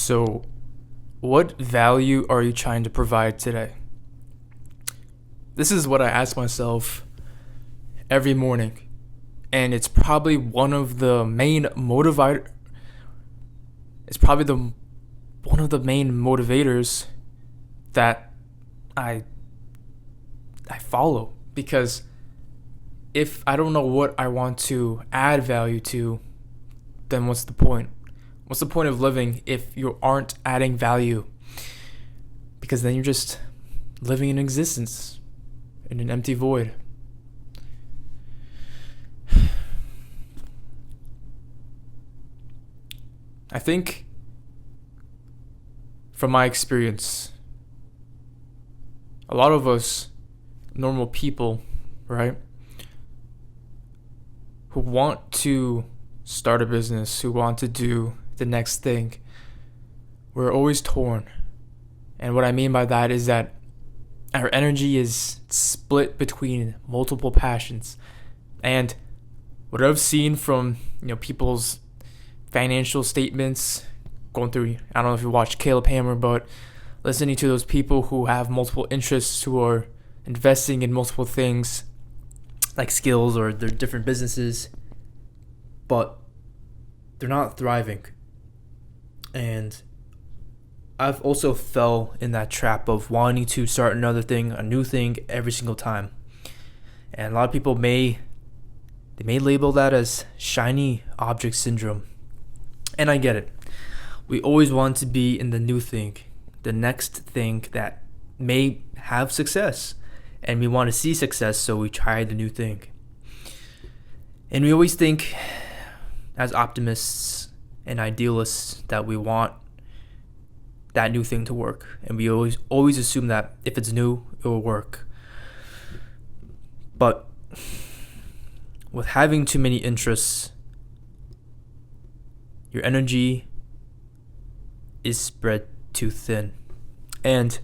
So, what value are you trying to provide today? This is what I ask myself every morning, and it's probably one of the main motivator. It's probably the one of the main motivators that I I follow because if I don't know what I want to add value to, then what's the point? What's the point of living if you aren't adding value? Because then you're just living in existence in an empty void. I think from my experience, a lot of us normal people, right, who want to start a business, who want to do the next thing, we're always torn. And what I mean by that is that our energy is split between multiple passions. And what I've seen from people's financial statements, going through, I don't know if you watch Caleb Hammer, but listening to those people who have multiple interests, who are investing in multiple things like skills or their different businesses, but they're not thriving. And I've also fell in that trap of wanting to start another thing, a new thing every single time. And a lot of people may label that as shiny object syndrome. And I get it. We always want to be in the new thing, the next thing that may have success. And we want to see success, so we try the new thing. And we always think, as optimists and idealists, that we want that new thing to work. And we always assume that if it's new, it will work. But with having too many interests, your energy is spread too thin. And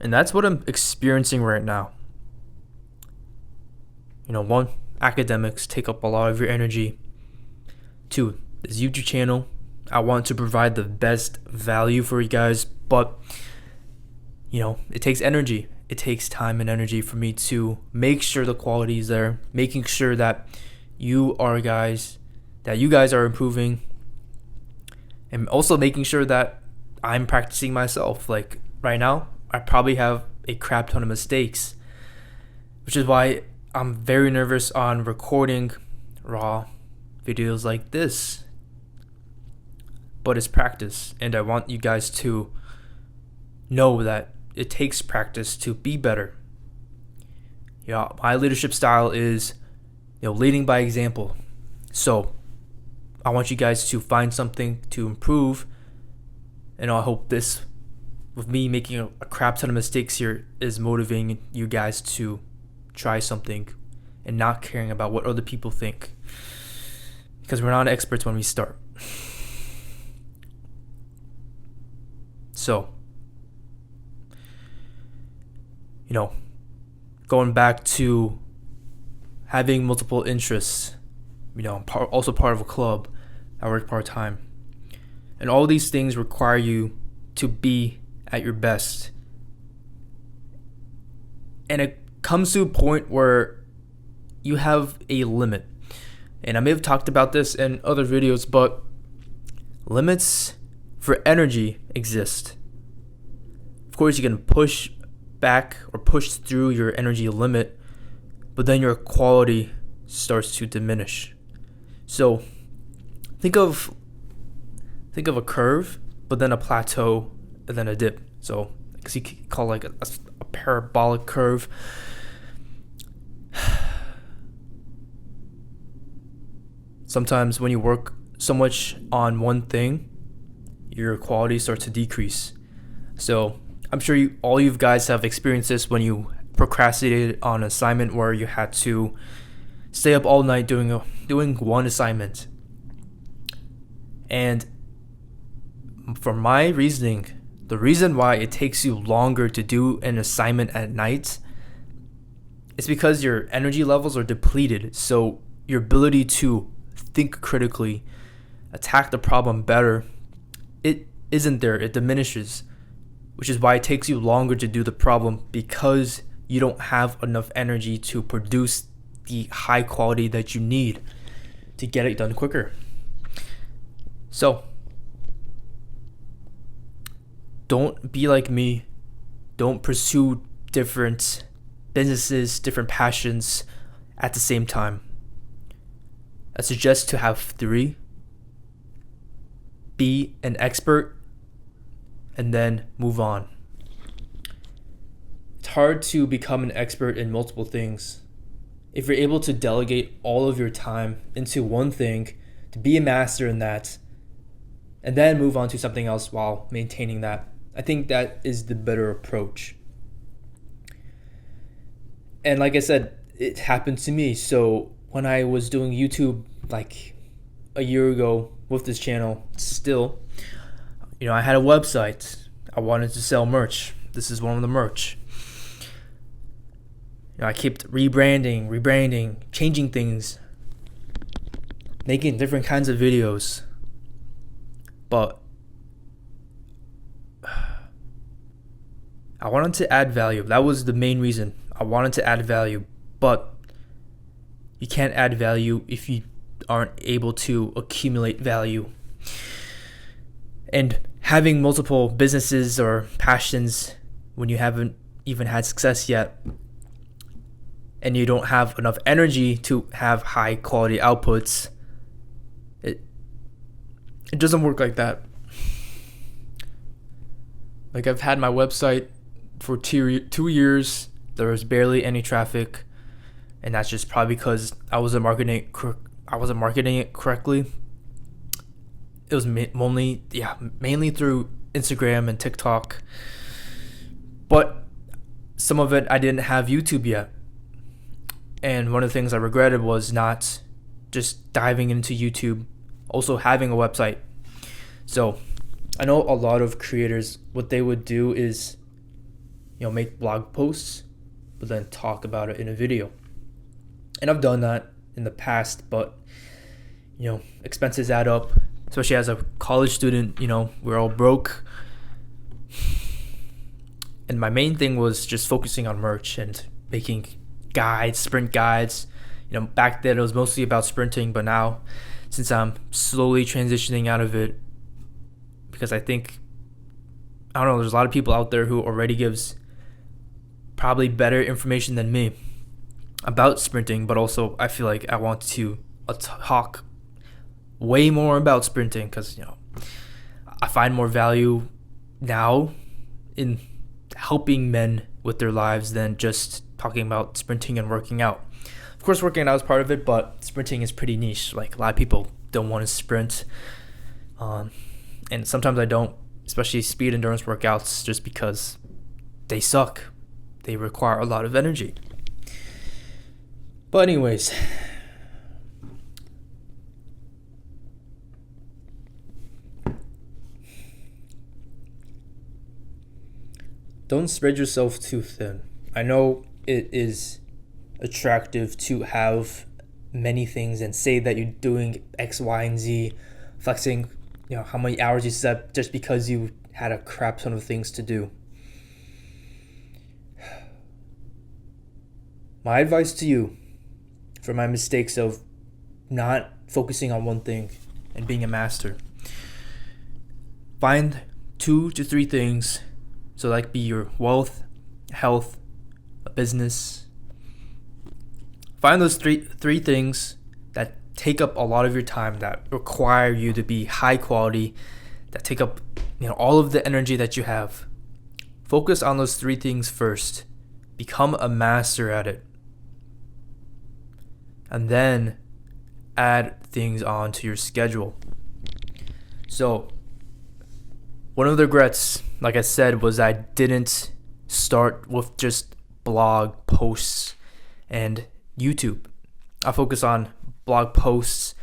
that's what I'm experiencing right now. One, academics take up a lot of your energy. Two, this YouTube channel, I want to provide the best value for you guys, but it takes energy. It takes time and energy for me to make sure the quality is there, making sure that you guys are improving, and also making sure that I'm practicing myself. Like right now, I probably have a crap ton of mistakes, which is why I'm very nervous on recording raw videos like this. But it's practice, and I want you guys to know that it takes practice to be better. My leadership style is leading by example. So I want you guys to find something to improve, and I hope this, with me making a crap ton of mistakes here, is motivating you guys to try something and not caring about what other people think, because we're not experts when we start. So, going back to having multiple interests, I'm also part of a club. I work part-time. And all these things require you to be at your best. And it comes to a point where you have a limit. And I may have talked about this in other videos, but limits for energy exist. Of course, you can push back or push through your energy limit, but then your quality starts to diminish. So think of a curve, but then a plateau, and then a dip. So I guess you could call like a parabolic curve. Sometimes when you work so much on one thing, your quality starts to decrease. So I'm sure all you guys have experienced this when you procrastinated on an assignment where you had to stay up all night doing one assignment. And from my reasoning, the reason why it takes you longer to do an assignment at night is because your energy levels are depleted. So your ability to think critically, attack the problem better, it isn't there. It diminishes, which is why it takes you longer to do the problem, because you don't have enough energy to produce the high quality that you need to get it done quicker. So, don't be like me. Don't pursue different businesses, different passions at the same time. I suggest to have 3. Be an expert and then move on. It's hard to become an expert in multiple things. If you're able to delegate all of your time into one thing, to be a master in that, and then move on to something else while maintaining that, I think that is the better approach. And like I said, it happened to me. So when I was doing YouTube like a year ago with this channel, still, I had a website. I wanted to sell merch. This is one of the merch. I kept rebranding, changing things, making different kinds of videos. But I wanted to add value. That was the main reason. I wanted to add value. But you can't add value if you aren't able to accumulate value. And having multiple businesses or passions when you haven't even had success yet, and you don't have enough energy to have high quality outputs, it doesn't work like that. Like, I've had my website for 2 years. There was barely any traffic, and that's just probably because I wasn't marketing it correctly. It was mainly through Instagram and TikTok, but some of it I didn't have YouTube yet. And one of the things I regretted was not just diving into YouTube, also having a website. So I know a lot of creators, what they would do is, make blog posts, but then talk about it in a video. And I've done that in the past, but, expenses add up, especially as a college student. We're all broke. And my main thing was just focusing on merch and making guides, sprint guides. Back then it was mostly about sprinting, but now, since I'm slowly transitioning out of it, because I think, there's a lot of people out there who already gives probably better information than me about sprinting, but also I feel like I want to talk way more about sprinting, because I find more value now in helping men with their lives than just talking about sprinting and working out. Of course, working out is part of it, but sprinting is pretty niche. Like, a lot of people don't want to sprint, and sometimes I don't, especially speed endurance workouts, just because they suck. They require a lot of energy. But anyways, don't spread yourself too thin. I know it is attractive to have many things and say that you're doing X, Y, and Z, flexing, how many hours you slept just because you had a crap ton of things to do. My advice to you, for my mistakes of not focusing on one thing and being a master, find 2 to 3 things. So that be your wealth, health, a business. Find those three things that take up a lot of your time, that require you to be high quality, that take up all of the energy that you have. Focus on those 3 things first. Become a master at it. And then add things onto your schedule. So, one of the regrets, like I said, was I didn't start with just blog posts and YouTube. I focus on blog posts,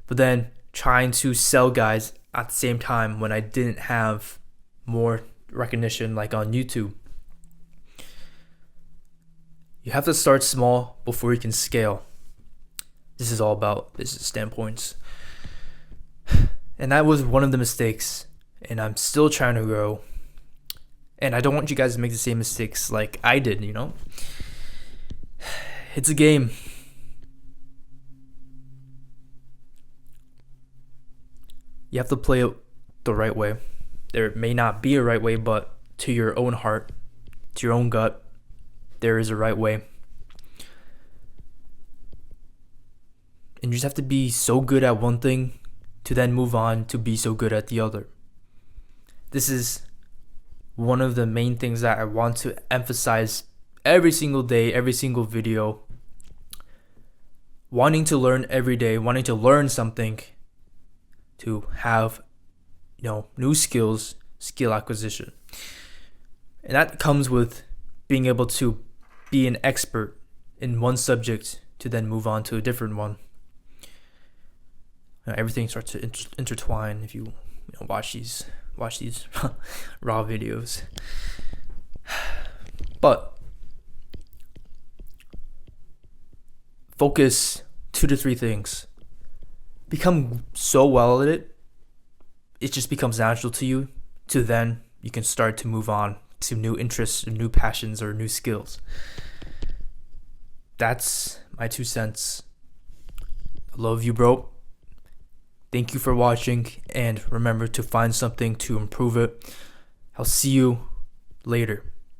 but then trying to sell guys at the same time when I didn't have more recognition like on YouTube. You have to start small before you can scale. This is all about business standpoints. And that was one of the mistakes. And I'm still trying to grow. And I don't want you guys to make the same mistakes like I did, you know? It's a game. You have to play it the right way. There may not be a right way, but to your own heart, to your own gut, there is a right way. And you just have to be so good at one thing to then move on to be so good at the other. This is one of the main things that I want to emphasize every single day, every single video. Wanting to learn every day, wanting to learn something to have, new skills, skill acquisition. And that comes with being able to be an expert in one subject to then move on to a different one. Everything starts to intertwine if you watch these raw videos. But focus 2 to 3 things. Become so well at it, it just becomes natural to you. To then you can start to move on to new interests, new passions, or new skills. That's my 2 cents. I love you, bro. Thank you for watching, and remember to find something to improve it. I'll see you later.